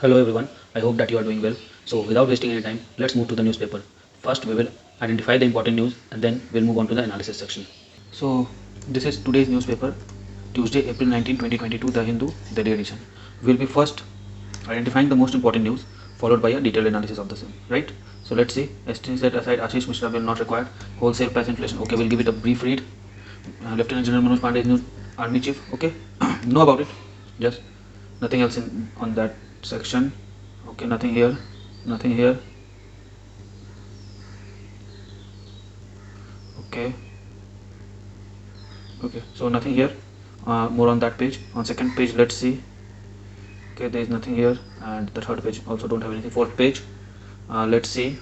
Hello everyone, I hope that you are doing well. So without wasting any time, let's move to the newspaper. First we will identify the important news and then we'll move on to the analysis section. So this is today's newspaper, Tuesday, April 19, 2022, The Hindu, Delhi edition. We'll be first identifying the most important news followed by a detailed analysis of the same, right? So let's see, ST set aside Ashish Mishra will not required, wholesale price inflation, okay, we'll give it a brief read. Lieutenant General Manoj Pandey is new army chief, okay, know about it, just nothing else on that section. Okay, nothing here, nothing here. Okay, so nothing here. More on that page. On second page, let's see. Okay, there is nothing here, and the third page also don't have anything. Fourth page, let's see.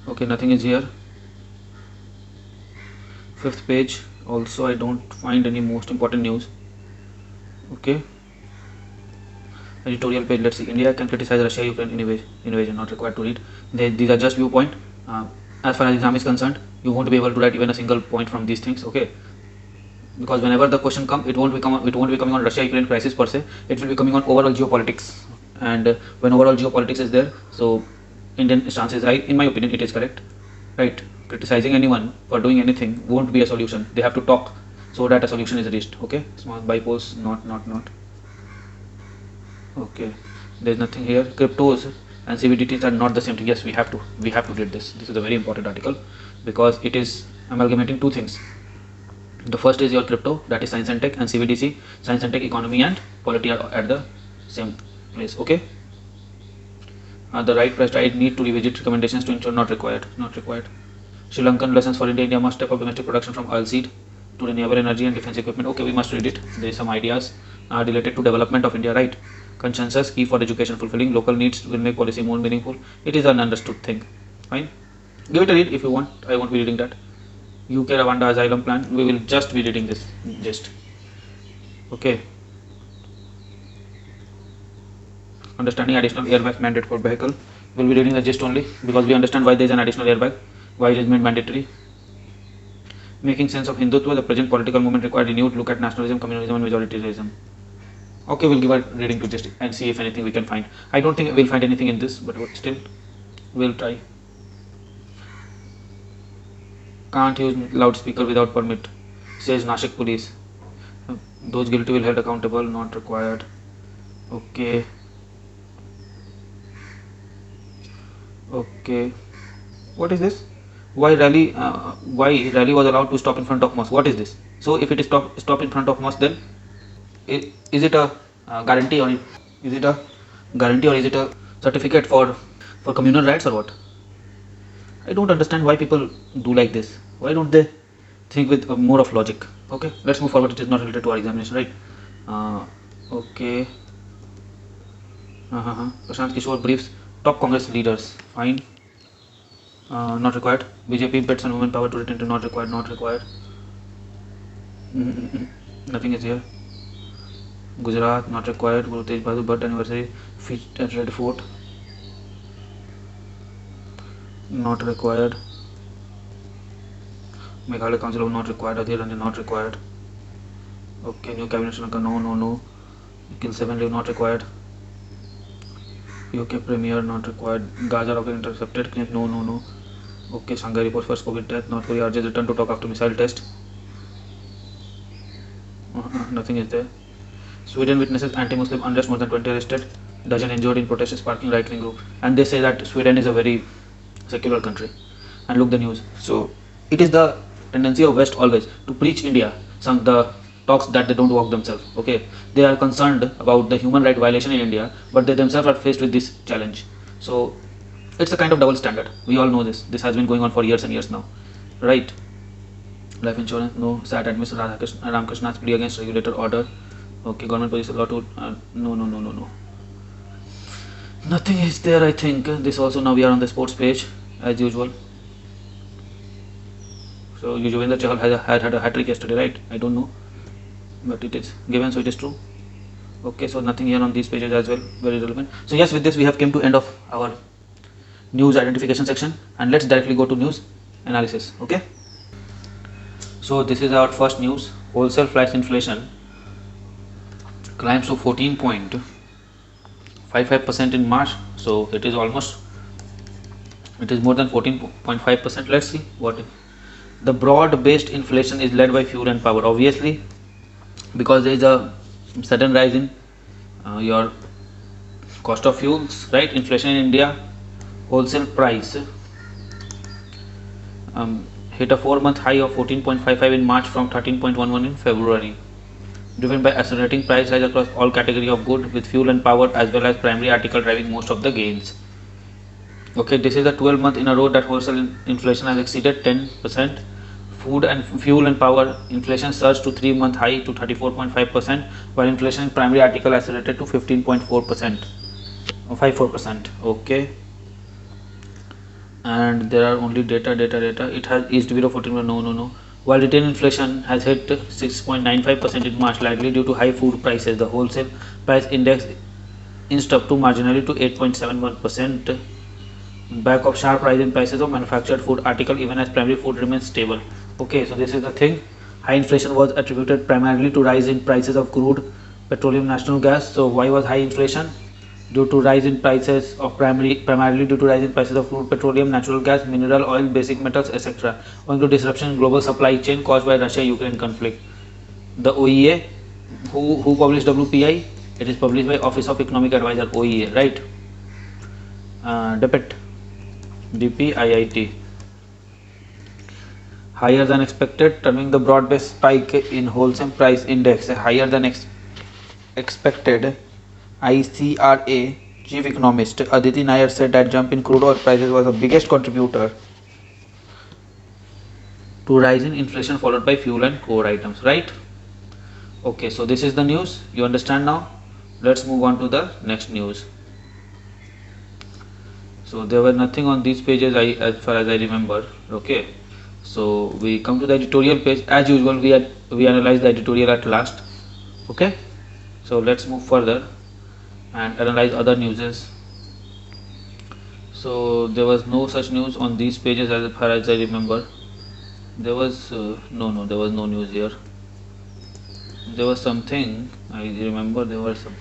Okay, nothing is here. Fifth page also I don't find any most important news. Okay, editorial page, let's see. India can criticize Russia Ukraine invasion, not required to read. These are just viewpoint. As far as exam is concerned, you won't be able to write even a single point from these things, okay, because whenever the question comes, it won't be coming on Russia Ukraine crisis per se, it will be coming on overall geopolitics. And when overall geopolitics is there, so Indian stance is right. In my opinion, it is correct, right? Criticizing anyone for doing anything won't be a solution. They have to talk so that a solution is reached. Okay, small bipoles, not. Okay, there's nothing here. Cryptos and CBDTs are not the same thing. Yes, we have to read this. This is a very important article because it is amalgamating two things. The first is your crypto, that is science and tech, and CBDC, science and tech, economy and polity are at the same place. Okay, the right price, I need to revisit recommendations to ensure not required. Sri Lankan lessons for India. India must step up domestic production from oil seed to renewable energy and defense equipment. Okay, we must read it. There is some ideas related to development of India, right? Consensus key for education, fulfilling local needs will make policy more meaningful. It is an understood thing. Fine, give it a read if you want. I won't be reading that. UK RAWANDA Asylum plan, we will just be reading this gist. Okay, understanding additional airbag mandate for vehicle, we'll be reading the gist only because we understand why there is an additional airbag, why it is made mandatory. Making sense of Hindutva, the present political movement required renewed look at nationalism, communalism and majoritarianism. Okay, we'll give a reading to just and see if anything we can find. I don't think we'll find anything in this, but still we'll try. Can't use loudspeaker without permit, says Nashik police. Those guilty will be held accountable, not required. Okay, what is this? Why rally was allowed to stop in front of mosque? What is this? So if it is stop in front of mosque, then is it a guarantee, or is it a certificate for communal rights or what? I don't understand why people do like this. Why don't they think with more of logic? Okay, let's move forward. It is not related to our examination, right? Okay. Prashant Kishore briefs top Congress leaders. Fine. Not required. BJP bets on women power to return to not required. Nothing is here. Gujarat not required. Guru Tej Bahadur birth anniversary feast at Red Fort. Not required. Meghalaya Council of not required. Adhir Ranjan not required. Okay, new cabinet Sri Lanka, no. Kill 7 live not required. UK premier not required. Gaza rocket intercepted, no. Okay, Shanghai report first COVID death. North Korea urges return to talk after missile test. Nothing is there. Sweden witnesses anti-Muslim unrest, more than 20 arrested, dozen injured in protests sparking right-wing group. And they say that Sweden is a very secular country. And look the news. So it is the tendency of West always to preach India the talks that they don't walk themselves. Okay, they are concerned about the human right violation in India, but they themselves are faced with this challenge. So it's a kind of double standard. We all know this. This has been going on for years and years now, right? Life insurance, no. SAT admits Ramakrishna's plea against regulator order. Okay, government policy law to no. Nothing is there, I think. This also, now we are on the sports page as usual. So Yuzvendra Chahal had a hat-trick yesterday, right? I don't know, but it is given, so it is true. Okay, so nothing here on these pages as well, very relevant. So yes, with this we have come to end of our news identification section, and let's directly go to news analysis. Okay, so this is our first news. Wholesale price inflation climbs to 14.55% in March. So it is more than 14.5%. Let's see what the broad-based inflation is led by fuel and power, obviously, because there is a sudden rise in your cost of fuels, right? Inflation in India, wholesale price hit a 4-month high of 14.55 in March from 13.11 in February, driven by accelerating price rise across all categories of goods, with fuel and power as well as primary article driving most of the gains. Okay, this is the 12th month in a row that wholesale inflation has exceeded 10%. Food and fuel and power inflation surged to 3-month high to 34.5%, while inflation in primary article accelerated to 15.4% or 54%. Okay, and there are only data. It has eased below 14. No. While retail inflation has hit 6.95% in March, likely due to high food prices, the wholesale price index inched up to marginally to 8.71%. Back of sharp rise in prices of manufactured food article, even as primary food remains stable. Okay, so this is the thing. High inflation was attributed primarily to rise in prices of crude, petroleum, natural gas. So why was high inflation? Due to rise in prices of primarily due to rise in prices of crude, petroleum, natural gas, mineral oil, basic metals, etc. owing to disruption in global supply chain caused by Russia-Ukraine conflict. The OEA, who published WPI? It is published by Office of Economic Advisor, OEA, right? DPIIT. Higher than expected, turning the broad-based spike in wholesale price index. Higher than expected. ICRA chief economist Aditi Nair said that jump in crude oil prices was the biggest contributor to rise in inflation, followed by fuel and core items, right? Okay, so this is the news. You understand now? Let's move on to the next news. So there were nothing on these pages as far as I remember. Okay, so we come to the editorial page. As usual, we analyze the editorial at last. Okay, so let's move further and analyze other newses. So there was no such news on these pages as far as I remember. There was there was no news here. There was something I remember. There was some.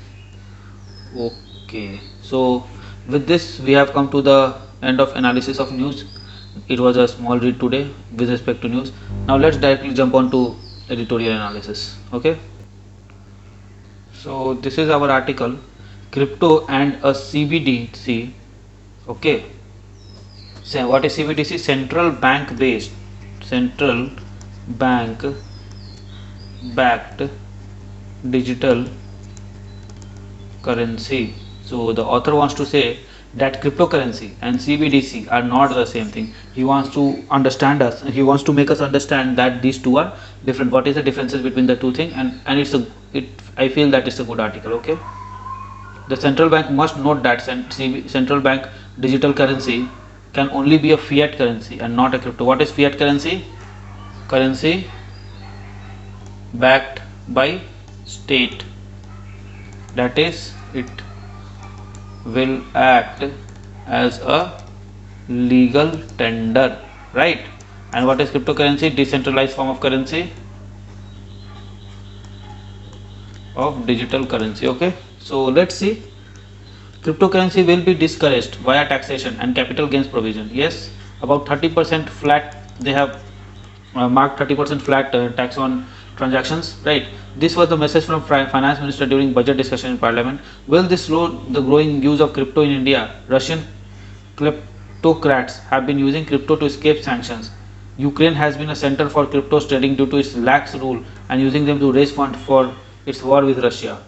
Okay, so with this we have come to the end of analysis of news. It was a small read today with respect to news. Now let's directly jump on to editorial analysis. Okay, so this is our article, crypto and a CBDC. Okay, so what is CBDC? Central bank backed digital currency. So the author wants to say that cryptocurrency and CBDC are not the same thing. He wants to understand us. He wants to make us understand that these two are different. What is the differences between the two things? And I feel that it's a good article. Okay. The central bank must note that central bank digital currency can only be a fiat currency and not a crypto. What is fiat currency? Currency backed by state. That is, it will act as a legal tender, right? And what is cryptocurrency? Decentralized form of currency, of digital currency. Okay, so let's see. Cryptocurrency will be discouraged via taxation and capital gains provision. Yes, about 30% flat. They have marked 30% flat tax on transactions, right? This was the message from finance minister during budget discussion in parliament. Will this slow the growing use of crypto in India? Russian kleptocrats have been using crypto to escape sanctions. Ukraine has been a center for crypto trading due to its lax rule and using them to raise funds for its war with Russia.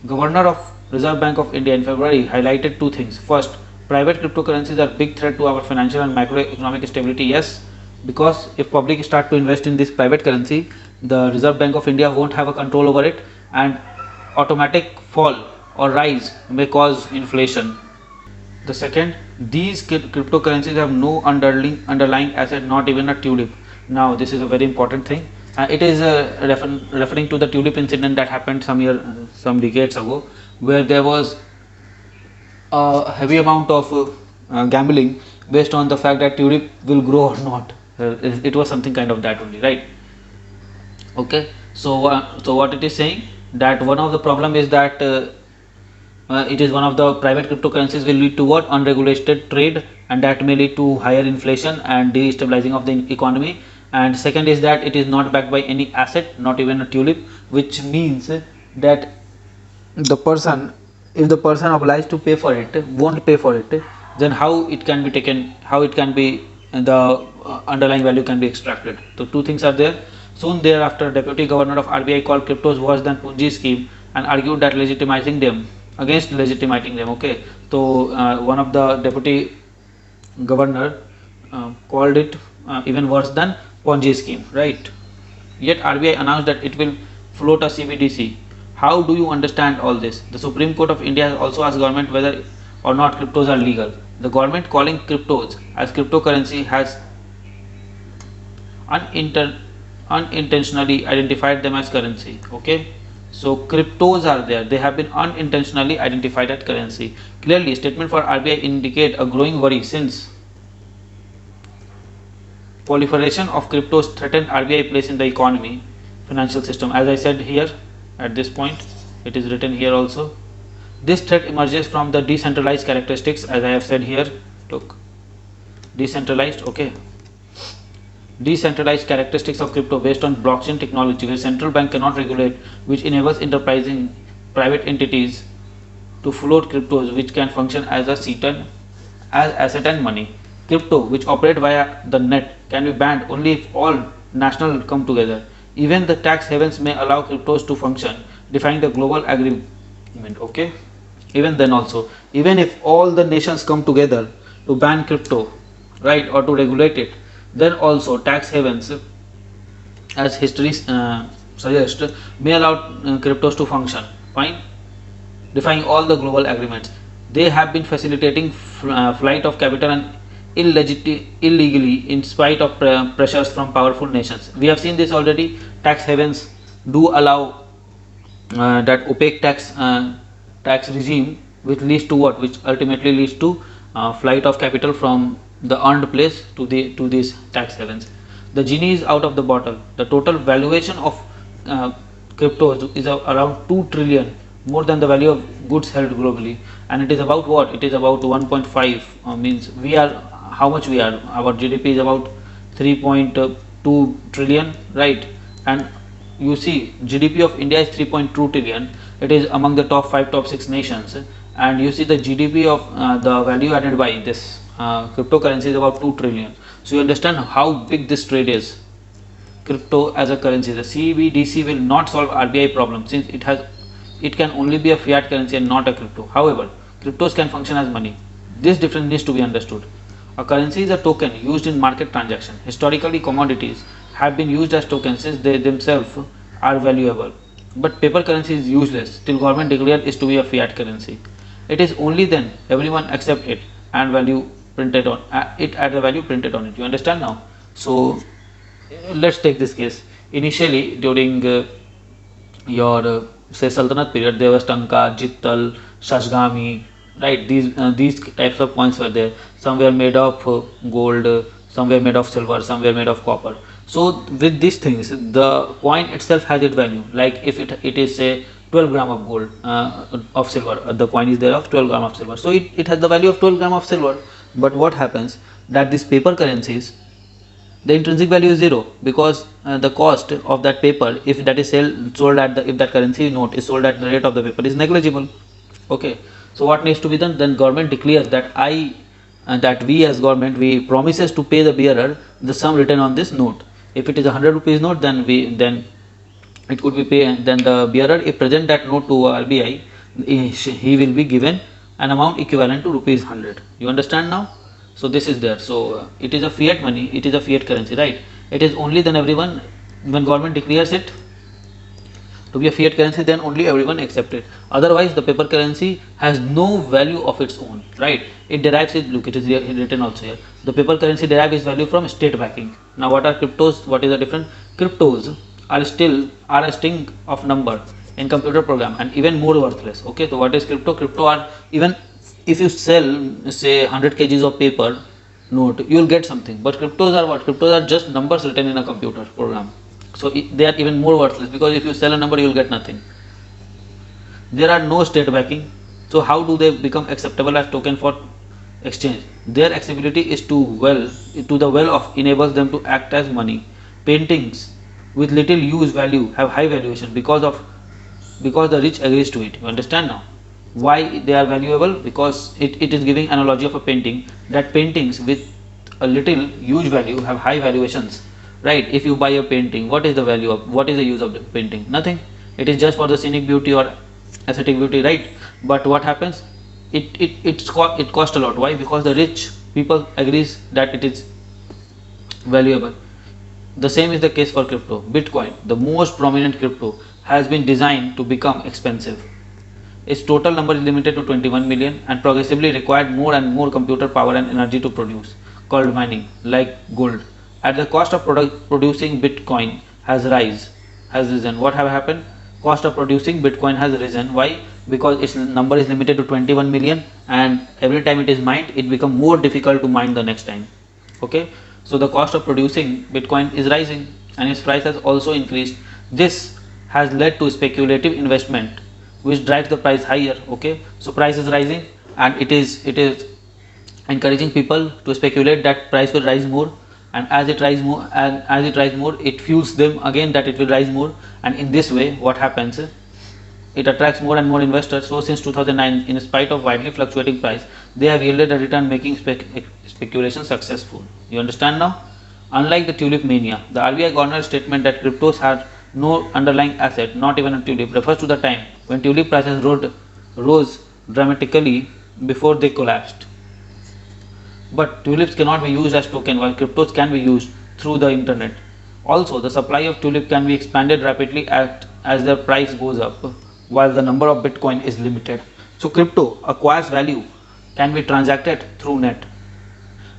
Governor of Reserve Bank of India in February highlighted two things. First, private cryptocurrencies are a big threat to our financial and macroeconomic stability. Yes, because if public start to invest in this private currency, the Reserve Bank of India won't have a control over it, and automatic fall or rise may cause inflation. The second, these cryptocurrencies have no underlying asset, not even a tulip. Now this is a very important thing. It is referring to the tulip incident that happened some decades ago, where there was a heavy amount of gambling based on the fact that tulip will grow or not. It was something kind of that only, right? Okay, so what it is saying, that one of the problem is that it is one of the private cryptocurrencies will lead to what? Unregulated trade, and that may lead to higher inflation and destabilizing of the economy. And second is that it is not backed by any asset, not even a tulip, which means that the person, if the person obliged to pay for it won't pay for it, then how it can be taken, how it can be, the underlying value can be extracted. So two things are there. Soon thereafter, deputy governor of RBI called cryptos worse than Punji scheme and argued that legitimizing them against legitimating them. Okay, so one of the deputy governor called it even worse than Ponzi scheme, right? Yet RBI announced that it will float a CBDC. How do you understand all this? The Supreme Court of India has also asked government whether or not cryptos are legal. The government calling cryptos as cryptocurrency has unintentionally identified them as currency. Okay, so cryptos are there, they have been unintentionally identified as currency. Clearly, statement for RBI indicate a growing worry since proliferation of cryptos threaten RBI place in the economy, financial system. As I said here at this point, it is written here also. This threat emerges from the decentralized characteristics, as I have said here. Look, decentralized, okay. Decentralized characteristics of crypto based on blockchain technology, where central bank cannot regulate, which enables enterprising private entities to float cryptos, which can function as a asset and money. Crypto, which operate via the net, can be banned only if all national come together. Even the tax havens may allow cryptos to function, defying the global agreement. Okay, even then also, even if all the nations come together to ban crypto, right, or to regulate it, then also tax havens, as history suggests, may allow cryptos to function fine, defying all the global agreements. They have been facilitating flight of capital and illegally in spite of pressures from powerful nations. We have seen this already. Tax havens do allow that opaque tax regime, which leads to what? Which ultimately leads to flight of capital from the earned place to these tax havens. The genie is out of the bottle. The total valuation of cryptos is around 2 trillion, more than the value of goods held globally, and it is about what? It is about 1.5. Means we are, how much we are? Our GDP is about 3.2 trillion, right? And you see, GDP of India is 3.2 trillion. It is among the top 5, top 6 nations, and you see the GDP of the value added by this cryptocurrency is about 2 trillion. So you understand how big this trade is. Crypto as a currency, the CBDC will not solve RBI problem, since it can only be a fiat currency and not a crypto. However, cryptos can function as money. This difference needs to be understood. A currency is a token used in market transaction. Historically, commodities have been used as tokens since they themselves are valuable. But paper currency is useless till government declares it to be a fiat currency. It is only then everyone accept it and value printed on it at the value printed on it. You understand now? So let's take this case. Initially, during your say Sultanate period, there was Tanka, Jittal, Shashgami, right? These types of coins were there. Some were made of gold, some were made of silver, some were made of copper. So with these things, the coin itself has its value. Like if it is say 12 gram of gold of silver, the coin is there of 12 gram of silver. So it has the value of 12 gram of silver. But what happens that these paper currencies, the intrinsic value is zero, because the cost of that paper, if that is sold at the, if that currency note is sold at the rate of the paper, is negligible. Okay, so what needs to be done? Then government declares that that we as government, we promises to pay the bearer the sum written on this note. If it is a 100 rupees note, then it could be paid. Then the bearer, if present that note to RBI, he will be given an amount equivalent to rupees 100. You understand now? So this is there. So it is a fiat money, it is a fiat currency, right? It is only then everyone, when government declares it to be a fiat currency, then only everyone accept it. Otherwise the paper currency has no value of its own, right? It derives it, look, it is written also here, the paper currency derives its value from state backing. Now what are cryptos? What is the difference? Cryptos are a string of number in computer program and even more worthless. Okay, so what is crypto? Crypto are, even if you sell say 100 kgs of paper note, you will get something. But cryptos are what? Cryptos are just numbers written in a computer program. So they are even more worthless, because if you sell a number, you will get nothing. There are no state backing, so how do they become acceptable as token for exchange? Their accessibility is to the well of enables them to act as money. Paintings with little use value have high valuation because the rich agrees to it. You understand now why they are valuable? Because it is giving analogy of a painting, that paintings with a little huge value have high valuations, right? If you buy a painting, what is the use of the painting? Nothing. It is just for the scenic beauty or aesthetic beauty, right? But what happens, it costs a lot. Why? Because the rich people agrees that it is valuable. The same is the case for crypto. Bitcoin, the most prominent crypto, has been designed to become expensive. Its total number is limited to 21 million and progressively required more and more computer power and energy to produce, called mining, like gold. As the cost of producing Bitcoin has risen. What have happened? Cost of producing Bitcoin has risen. Why? Because its number is limited to 21 million and every time it is mined, it becomes more difficult to mine the next time. Okay, so the cost of producing Bitcoin is rising and its price has also increased. This has led to speculative investment which drives the price higher. Okay, so price is rising and it is encouraging people to speculate that price will rise more, and as it rises more, it fuels them again that it will rise more, and in this way what happens, it attracts more and more investors. So since 2009, in spite of widely fluctuating price, they have yielded a return, making speculation successful. You understand now? Unlike the tulip mania, the RBI governor statement that cryptos had no underlying asset, not even a tulip, refers to the time when tulip prices rose dramatically before they collapsed. But tulips cannot be used as token, while cryptos can be used through the internet. Also, the supply of tulip can be expanded rapidly as their price goes up, while the number of Bitcoin is limited. So crypto acquires value, can be transacted through net.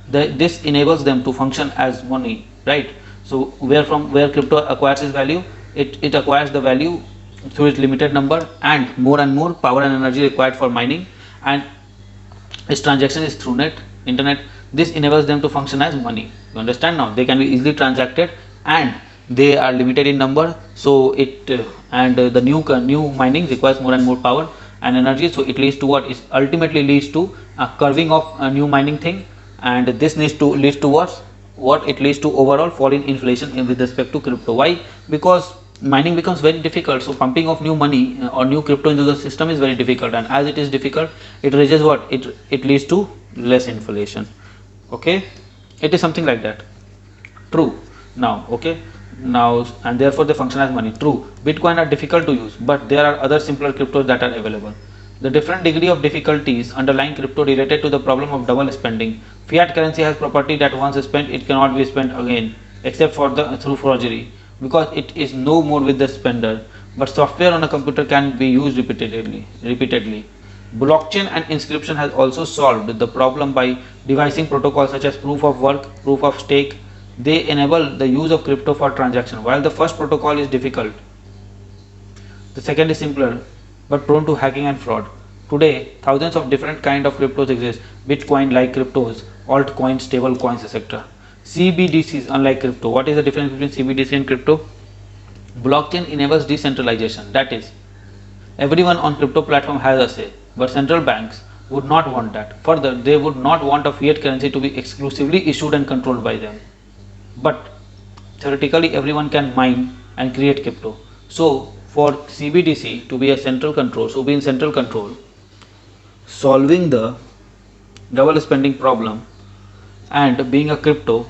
This enables them to function as money, right? So where crypto acquires its value, it acquires the value through its limited number and more power and energy required for mining, and its transaction is through internet. This enables them to function as money. You understand now? They can be easily transacted and they are limited in number, so the new mining requires more and more power and energy, so it leads to what? It ultimately leads to a curving of a new mining thing, and this leads to what it leads to overall fall in inflation with respect to crypto. Why? Because mining becomes very difficult, so pumping of new money or new crypto into the system is very difficult, and as it is difficult, it raises what? It leads to less inflation. Okay, it is something like that. True. Now, okay, now, and therefore they function as money. True, Bitcoin are difficult to use, but there are other simpler cryptos that are available. The different degree of difficulties underlying crypto related to the problem of double spending. Fiat currency has property that once spent, it cannot be spent again, except through forgery, because it is no more with the spender. But software on a computer can be used repeatedly. Blockchain and inscription has also solved the problem by devising protocols such as proof of work, proof of stake. They enable the use of crypto for transaction. While the first protocol is difficult, the second is simpler but prone to hacking and fraud. Today, thousands of different kind of cryptos exist. Bitcoin like cryptos, altcoins, stable coins, etc. CBDCs unlike crypto. What is the difference between CBDC and crypto? Blockchain enables decentralization. That is, everyone on crypto platform has a say, but central banks would not want that. Further, they would not want a fiat currency to be exclusively issued and controlled by them. But theoretically, everyone can mine and create crypto. So for CBDC to be a central control, solving the double spending problem and being a crypto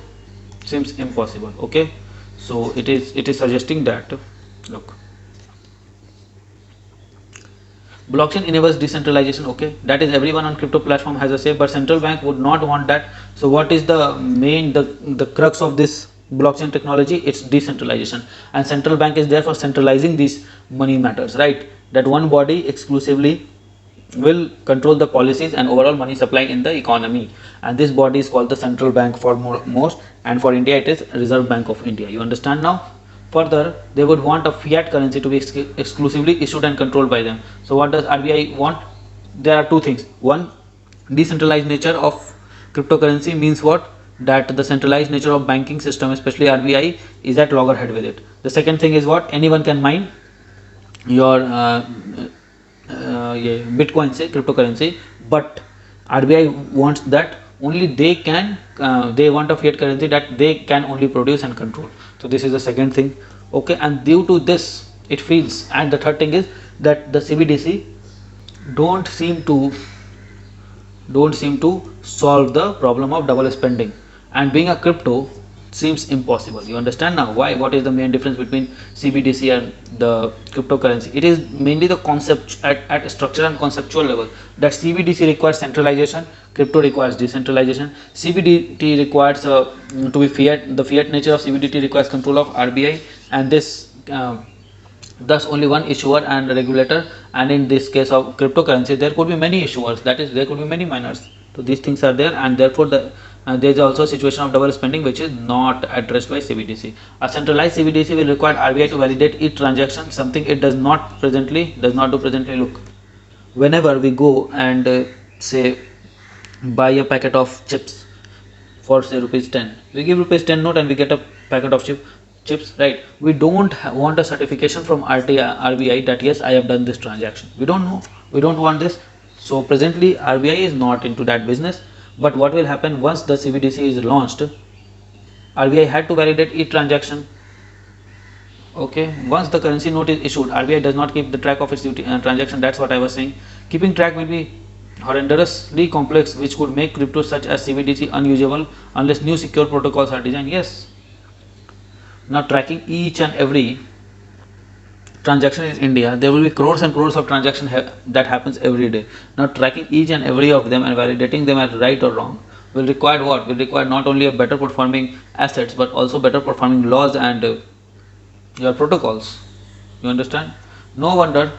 seems impossible. Okay, so it is suggesting that, look, blockchain enables decentralization. Okay, that is, everyone on crypto platform has a say, but central bank would not want that. So what is the crux of this blockchain technology? It's decentralization, and central bank is there for centralizing these money matters, right? That one body exclusively will control the policies and overall money supply in the economy, and this body is called the central bank for most, and for India it is Reserve Bank of India. You understand now? Further, they would want a fiat currency to be exclusively issued and controlled by them. So what does RBI want? There are two things. One, decentralized nature of cryptocurrency means what? That the centralized nature of banking system, especially RBI, is at loggerhead with it. The second thing is what? Anyone can mine your ये Bitcoin से cryptocurrency, but RBI wants that only they can, they want a fiat currency that they can only produce and control. So this is the second thing. Okay, and due to this it feels, and the third thing is that the CBDC don't seem to solve the problem of double spending, and being a crypto seems impossible. You understand now why? What is the main difference between CBDC and the cryptocurrency? It is mainly the concept at structure and conceptual level, that CBDC requires centralization, crypto requires decentralization. CBDT requires to be fiat. The fiat nature of CBDT requires control of RBI, and this thus only one issuer and regulator. And in this case of cryptocurrency, there could be many issuers, that is there could be many miners. So these things are there, and therefore there is also a situation of double spending which is not addressed by CBDC. A centralized CBDC will require RBI to validate each transaction, something it does not do presently. Look, whenever we go and say buy a packet of chips for say rupees 10, we give rupees 10 note and we get a packet of chips, right? We don't want a certification from RBI that yes, I have done this transaction. We don't know, we don't want this. So presently RBI is not into that business. But what will happen once the CBDC is launched? RBI had to validate each transaction. Okay, once the currency note is issued, RBI does not keep the track of its transaction. That's what I was saying. Keeping track will be horrendously complex, which could make crypto such as CBDC unusable unless new secure protocols are designed. Yes. Now tracking each and every transaction in India, there will be crores and crores of transactions that happens every day. Now tracking each and every of them and validating them as right or wrong will require what? Will require not only a better performing assets but also better performing laws and your protocols. You understand? No wonder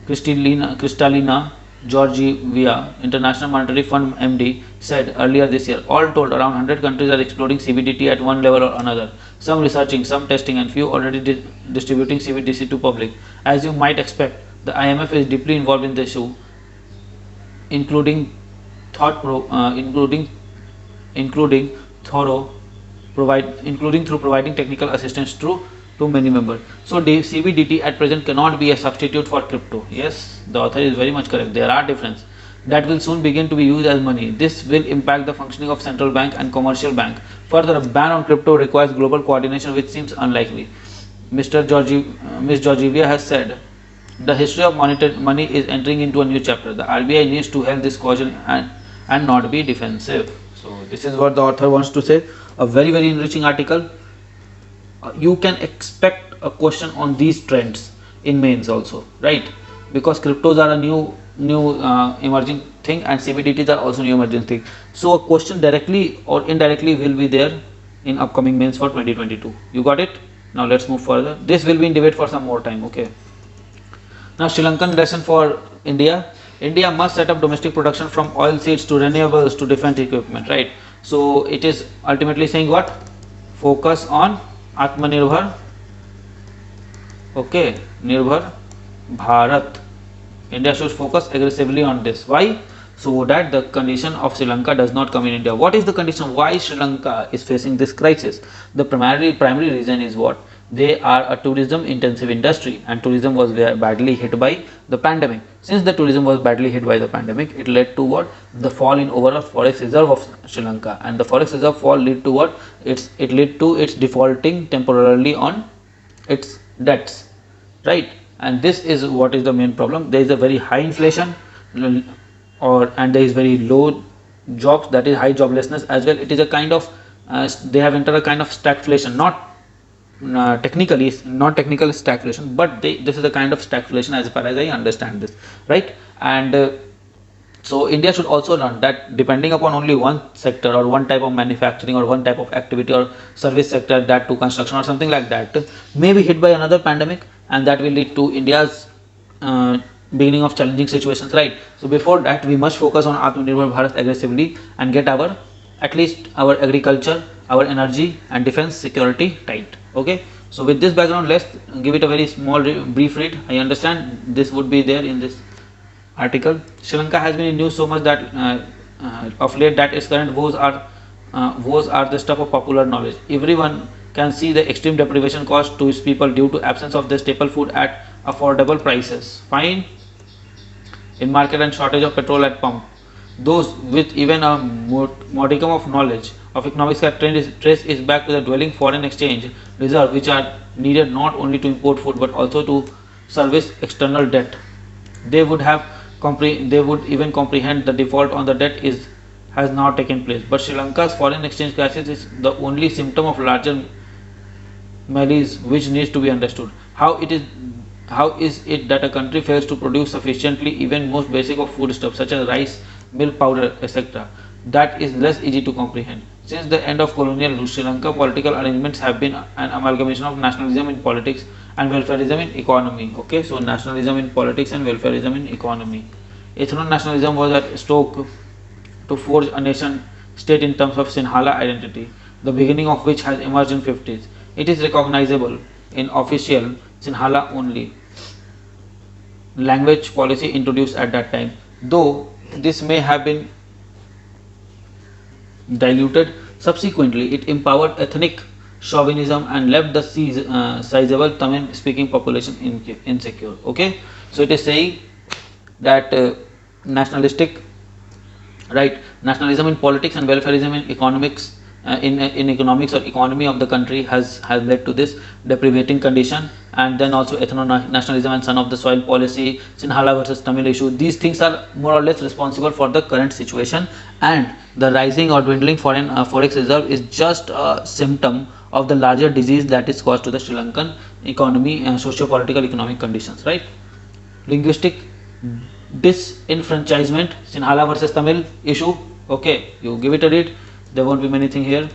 Kristalina Georgieva, International Monetary Fund MD, said earlier this year, all told around 100 countries are exploring CBDT at one level or another. Some researching, some testing, and few already distributing CBDC to public. As you might expect, the IMF is deeply involved in the issue, including through providing technical assistance to many members. So the CBDT at present cannot be a substitute for crypto. Yes, the author is very much correct. There are differences that will soon begin to be used as money. This will impact the functioning of central bank and commercial bank. Further, a ban on crypto requires global coordination, which seems unlikely. Ms. Georgieva has said, the history of money is entering into a new chapter. The RBI needs to help this caution and not be defensive. So this is what the author wants to say. A very, very enriching article. You can expect a question on these trends in mains also, right? Because cryptos are a new emerging thing, and CBDTs are also new emerging thing. So a question directly or indirectly will be there in upcoming mains for 2022. You got it? Now let's move further. This will be in debate for some more time. Okay. Now Sri Lankan lesson for India. India must set up domestic production from oil seeds to renewables to defense equipment, right? So it is ultimately saying what? Focus on Atmanirbhar, okay, Nirbhar Bharat. India should focus aggressively on this. Why? So that the condition of Sri Lanka does not come in India. What is the condition? Why Sri Lanka is facing this crisis? The primary reason is what? They are a tourism intensive industry, and tourism was badly hit by the pandemic. Since the tourism was badly hit by the pandemic, it led to what? The fall in overall forex reserve of Sri Lanka, and the forex reserve fall led to what? It led to its defaulting temporarily on its debts, right? And this is what is the main problem. There is a very high inflation, and there is very low jobs, that is high joblessness as well. It is a kind of they have entered a kind of stagflation, not technical stagflation, but this is a kind of stagflation as far as I understand this, right? And so India should also learn that depending upon only one sector or one type of manufacturing or one type of activity or service sector, that to construction or something like that, may be hit by another pandemic, and that will lead to India's beginning of challenging situations, right? So before that, we must focus on Atmanirbhar Bharat aggressively and get at least our agriculture, our energy and defense security tight. Okay, so with this background, let's give it a very small brief read. I understand this would be there in this article. Sri Lanka has been in news so much that of late that its current woes are the stuff of popular knowledge. Everyone can see the extreme deprivation caused to its people due to absence of the staple food at affordable prices. Fine, in market and shortage of petrol at pump. Those with even a modicum of knowledge of economics can trace is back to the dwelling foreign exchange reserve, which are needed not only to import food but also to service external debt. They would even comprehend the default on the debt has now taken place. But Sri Lanka's foreign exchange crisis is the only symptom of larger malaise which needs to be understood. How is it that a country fails to produce sufficiently even most basic of foodstuffs such as rice, milk powder, etc.? That is less easy to comprehend. Since the end of colonial rule, Sri Lanka political arrangements have been an amalgamation of nationalism in politics and welfareism in economy. Okay, so nationalism in politics and welfareism in economy. Ethno-nationalism was at stake to forge a nation state in terms of Sinhala identity, the beginning of which has emerged in 50s. It is recognizable in official Sinhala only language policy introduced at that time, though this may have been diluted subsequently. It empowered ethnic chauvinism and left the sizable Tamil speaking population insecure. Okay, so it is saying that nationalistic, right, nationalism in politics and welfareism in economics, in economics or economy of the country has led to this deprivating condition. And then also ethno-nationalism and son of the soil policy, Sinhala versus Tamil issue, these things are more or less responsible for the current situation, and the rising or dwindling foreign forex reserve is just a symptom of the larger disease that is caused to the Sri Lankan economy and socio-political economic conditions, right? Linguistic disenfranchisement, Sinhala versus Tamil issue. Okay, you give it a read, there won't be many things here.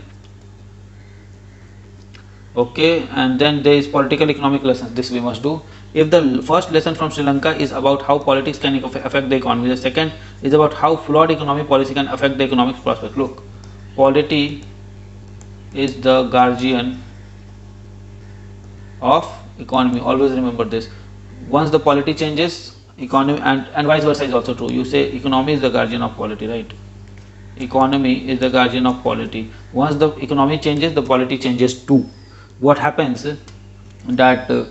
Okay, and then there is political economic lessons. This we must do. If the first lesson from Sri Lanka is about how politics can affect the economy, the second is about how flawed economic policy can affect the economic prospect. Look, polity is the guardian of economy. Always remember this. Once the polity changes, economy and vice versa is also true. You say economy is the guardian of polity, right? Economy is the guardian of polity. Once the economy changes, the polity changes too. What happens that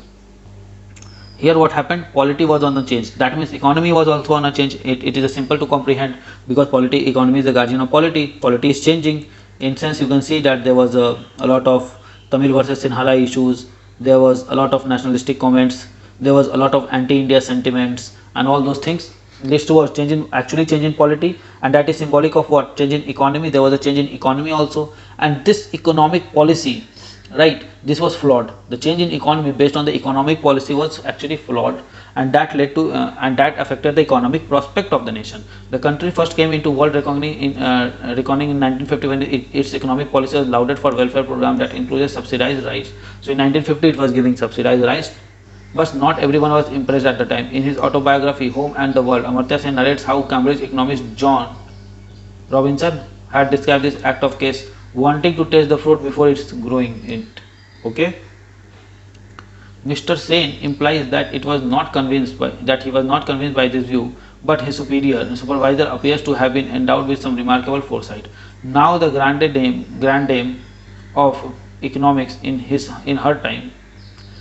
here what happened, polity was on the change, that means economy was also on a change. It is simple to comprehend, because economy is the guardian of polity is changing. In sense, you can see that there was a lot of Tamil versus Sinhala issues, there was a lot of nationalistic comments, there was a lot of anti-India sentiments, and all those things leads towards actually change in polity, and that is symbolic of what? Change in economy. There was a change in economy also, and this economic policy, right, this was flawed. The change in economy based on the economic policy was actually flawed, and that led to and that affected the economic prospect of the nation. The country first came into world reckoning in 1950 when its economic policy was lauded for welfare program that included subsidized rice. So in 1950 it was giving subsidized rice, but not everyone was impressed at the time. In his autobiography Home and the World, Amartya Sen narrates how Cambridge economist John Robinson had described this act of case wanting to taste the fruit before it's growing it. Okay, Mr. Sen implies that he was not convinced by this view, but his supervisor appears to have been endowed with some remarkable foresight. Now the grand dame of economics in her time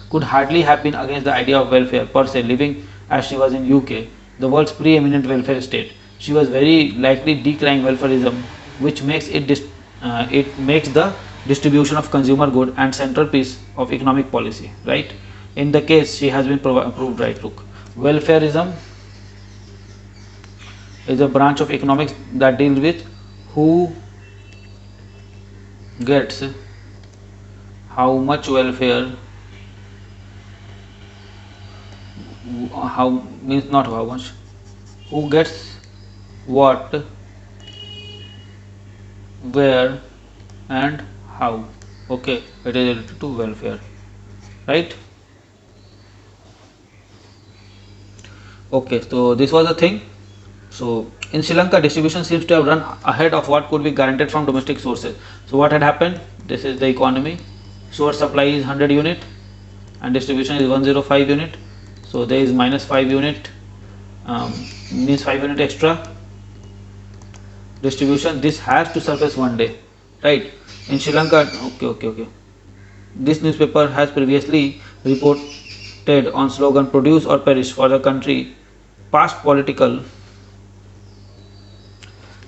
could hardly have been against the idea of welfare per se, living as she was in UK, the world's preeminent welfare state. She was very likely decrying welfareism, which makes the distribution of consumer good and central piece of economic policy, right? In the case, she has been proved right. Look, welfareism is a branch of economics that deals with who gets how much welfare, who gets what, where, and how. Okay, it is related to welfare, right? Okay, so this was the thing. So in Sri Lanka, distribution seems to have run ahead of what could be guaranteed from domestic sources. So what had happened? This is the economy. Source supply is 100 unit and distribution is 105 unit. So there is minus 5 unit, means 5 unit extra distribution. This has to surface one day, right? In Sri Lanka, okay. This newspaper has previously reported on slogan "Produce or Perish" for the country past political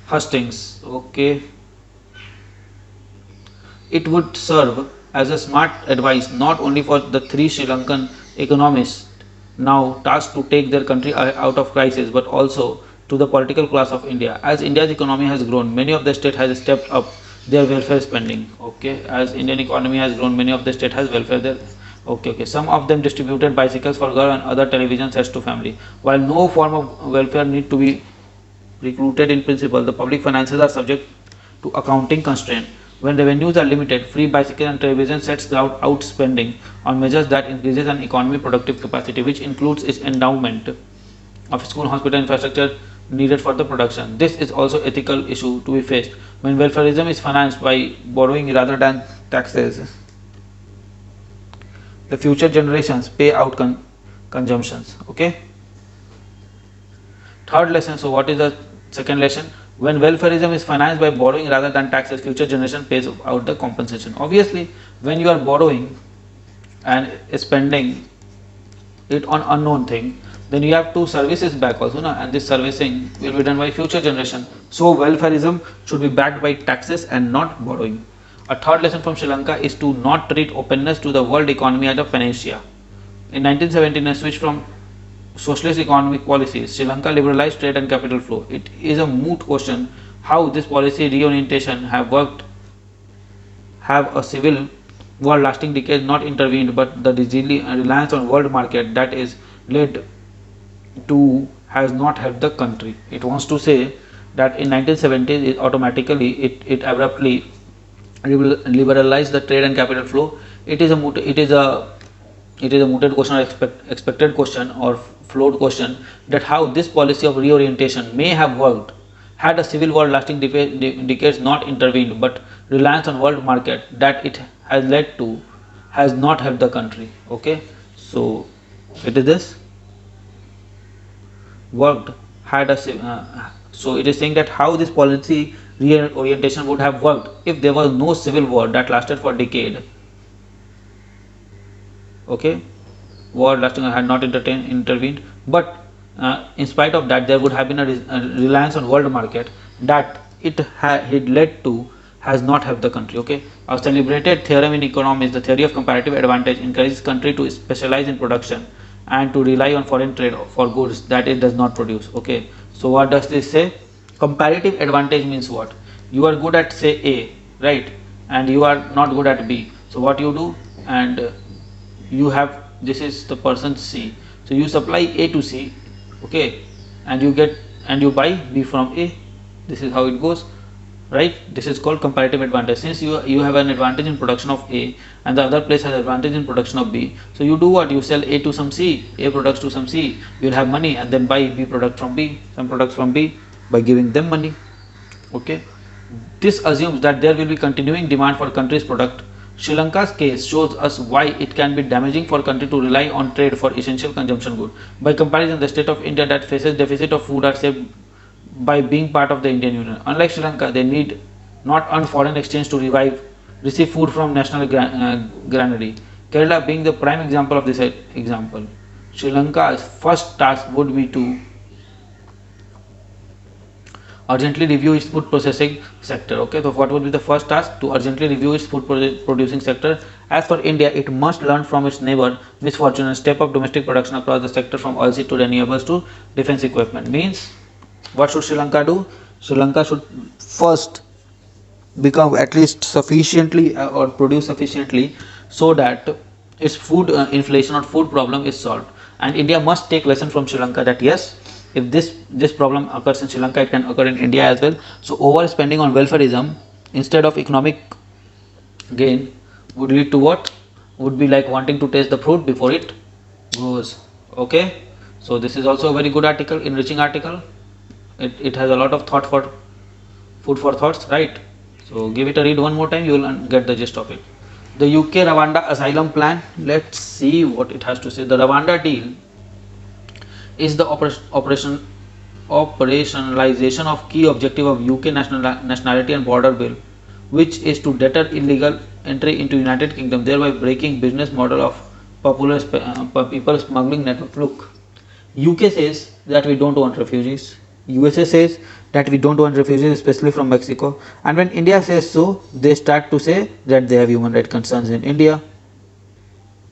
hustings. Okay, it would serve as a smart advice not only for the three Sri Lankan economists now tasked to take their country out of crisis, but also to the political class of India. As India's economy has grown, many of the state has stepped up their welfare spending. Okay, as Indian economy has grown, many of the state has welfare there. Okay. Some of them distributed bicycles for girl and other television sets to family. While no form of welfare need to be recruited in principle, the public finances are subject to accounting constraint. When revenues are limited, free bicycle and television sets out spending on measures that increases an economy productive capacity, which includes its endowment of school hospital infrastructure needed for the production. This is also ethical issue to be faced when welfareism is financed by borrowing rather than taxes. The future generations pay out consumptions. Okay. Third lesson. So what is the second lesson? When welfareism is financed by borrowing rather than taxes, future generation pays out the compensation. Obviously, when you are borrowing and spending it on unknown thing, then you have to service it back also, and this servicing will be done by future generation. So welfareism should be backed by taxes and not borrowing. A third lesson from Sri Lanka is to not treat openness to the world economy as a panacea. In 1917, a switch from socialist economic policies, Sri Lanka liberalized trade and capital flow. It is a moot question how this policy reorientation have a civil war lasting decades not intervened, but the reliance on world market that is led to has not helped the country. It wants to say that in 1970s it abruptly liberalized the trade and capital flow. It is a mooted question or expected question or float question that how this policy of reorientation may have worked had a civil war lasting decades not intervened, but reliance on world market that it has led to has not helped the country. Okay, so it is this worked had a so it is saying that how this policy reorientation would have worked if there was no civil war that lasted for a decade. Okay, war lasting had not intervened, but in spite of that there would have been a reliance on world market that it led to has not helped the country. Okay, a celebrated theorem in economics, the theory of comparative advantage, encourages country to specialize in production and to rely on foreign trade for goods that it does not produce. Okay, so what does this say? Comparative advantage means what? You are good at say A, right, and you are not good at B. So what you do, and you have, this is the person C, so you supply A to C, okay, and you buy B from A. This is how it goes, right? This is called comparative advantage. Since you have an advantage in production of A and the other place has advantage in production of B, so you do what? You sell A to some C, A products to some C, you will have money, and then buy B product from B, some products from B, by giving them money. Okay, this assumes that there will be continuing demand for country's product. Sri Lanka's case shows us why it can be damaging for country to rely on trade for essential consumption good. By comparison, the state of India that faces deficit of food are saved by being part of the Indian Union. Unlike Sri Lanka, they need not earn foreign exchange to receive food from national granary. Kerala being the prime example of this example. Sri Lanka's first task would be to urgently review its food processing sector. Okay, so what would be the first task? To urgently review its food producing sector. As for India, it must learn from its neighbor misfortune and step up domestic production across the sector from oilseed to renewables to defense equipment. Means, what should Sri Lanka do? Sri Lanka should first become at least sufficiently or produce sufficiently so that its food inflation or food problem is solved. And India must take lesson from Sri Lanka that yes, if this problem occurs in Sri Lanka, it can occur in India as well. So overspending on welfareism instead of economic gain would lead to what? Would be like wanting to taste the fruit before it grows. Okay, so this is also a very good article, enriching article. It has a lot of thought for food for thoughts, right? So give it a read one more time, you will get the gist of it. The UK Rwanda asylum plan. Let's see what it has to say. The Rwanda deal is the operationalization of key objective of UK nationality and border bill, which is to deter illegal entry into United Kingdom, thereby breaking business model of people smuggling network. Look, UK says that we don't want refugees. USA says that we don't want refugees, especially from Mexico. And when India says so, they start to say that they have human rights concerns in India.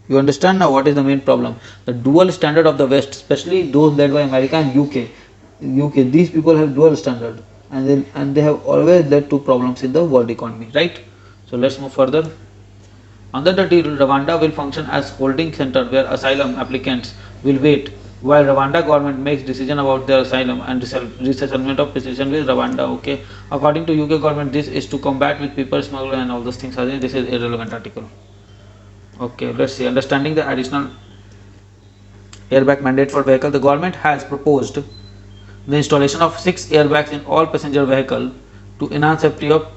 You understand now what is the main problem? The dual standard of the West, especially those led by America and UK. These people have dual standard, and they have always led to problems in the world economy, right? So let's move further. Under the deal, Rwanda will function as holding center where asylum applicants will wait while Rwanda government makes decision about their asylum and resettlement of petition with Rwanda. Okay, according to UK government, this is to combat with people smuggling and all those things. This is irrelevant article. Okay, let's see. Understanding the additional airbag mandate for vehicle, the government has proposed the installation of 6 airbags in all passenger vehicle to enhance safety of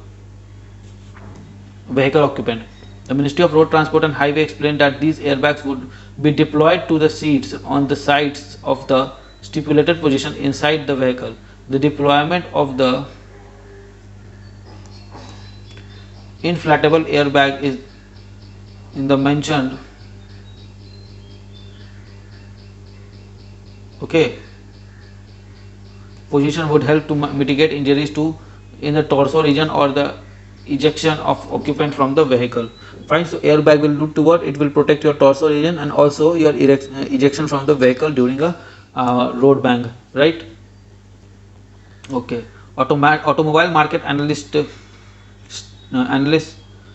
vehicle occupant. The Ministry of Road Transport and Highway explained that these airbags would be deployed to the seats on the sides of the stipulated position inside the vehicle. The deployment of the inflatable airbag is in the mentioned position would help to mitigate injuries to in the torso region or the ejection of occupant from the vehicle. Fine, so airbag will do to what? It will protect your torso region and also your ejection from the vehicle during a road bang, right? Okay. Automobile market analyst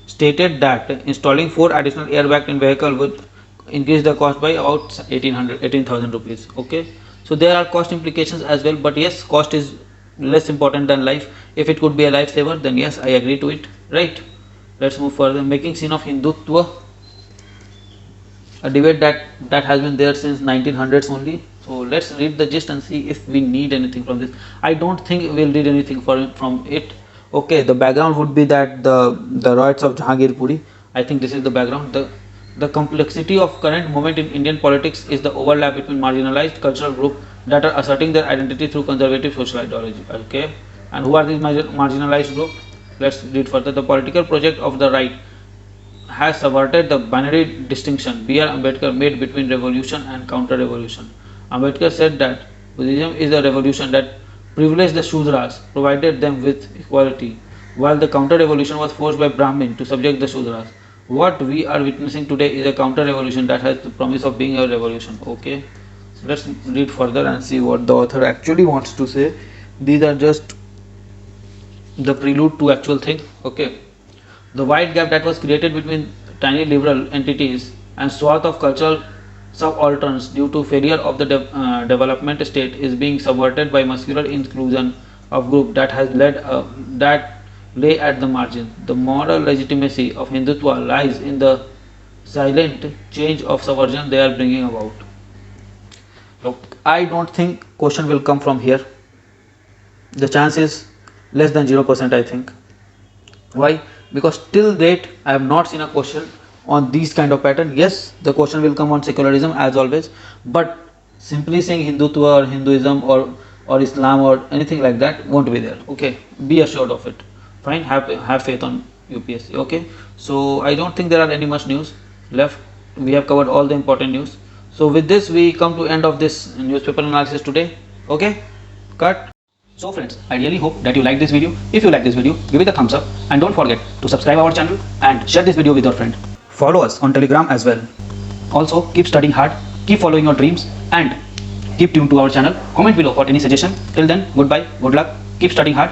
stated that installing 4 additional airbags in vehicle would increase the cost by about 18,000 rupees. Okay, so there are cost implications as well, but yes, cost is less important than life. If it could be a lifesaver, then yes, I agree to it, right? Let's move further. Making scene of Hindutva, a debate that has been there since 1900s only. So let's read the gist and see if we need anything from this. I don't think we'll need anything from it. Okay, the background would be that the riots of Jahangir Puri. I think this is the background. The complexity of current moment in Indian politics is the overlap between marginalized cultural groups that are asserting their identity through conservative social ideology. Okay, and who are these marginalized groups? Let's read further. The political project of the right has subverted the binary distinction B.R. Ambedkar made between revolution and counter-revolution. Ambedkar said that Buddhism is a revolution that privileged the Shudras, provided them with equality, while the counter-revolution was forced by Brahmin to subject the Shudras. What we are witnessing today is a counter-revolution that has the promise of being a revolution. Okay, so let's read further and see what the author actually wants to say. These are just the prelude to actual thing. Okay, the wide gap that was created between tiny liberal entities and swath of cultural subalterns due to failure of the development state is being subverted by muscular inclusion of group that has that lay at the margin. The moral legitimacy of Hindutva lies in the silent change of subversion they are bringing about. Look, I don't think question will come from here. The chance is less than 0%, I think. Why? Because till date I have not seen a question on these kind of pattern. Yes, the question will come on secularism as always, but simply saying Hindutva or Hinduism or Islam or anything like that won't be there. Okay, be assured of it. Fine, have faith on UPSC. Okay, so I don't think there are any much news left. We have covered all the important news. So with this we come to end of this newspaper analysis today. Okay, cut. So friends, I really hope that you like this video. If you like this video, give it a thumbs up and don't forget to subscribe our channel and share this video with your friend. Follow us on Telegram as well. Also, keep studying hard, keep following your dreams and keep tuned to our channel. Comment below for any suggestion. Till then, goodbye, good luck, keep studying hard.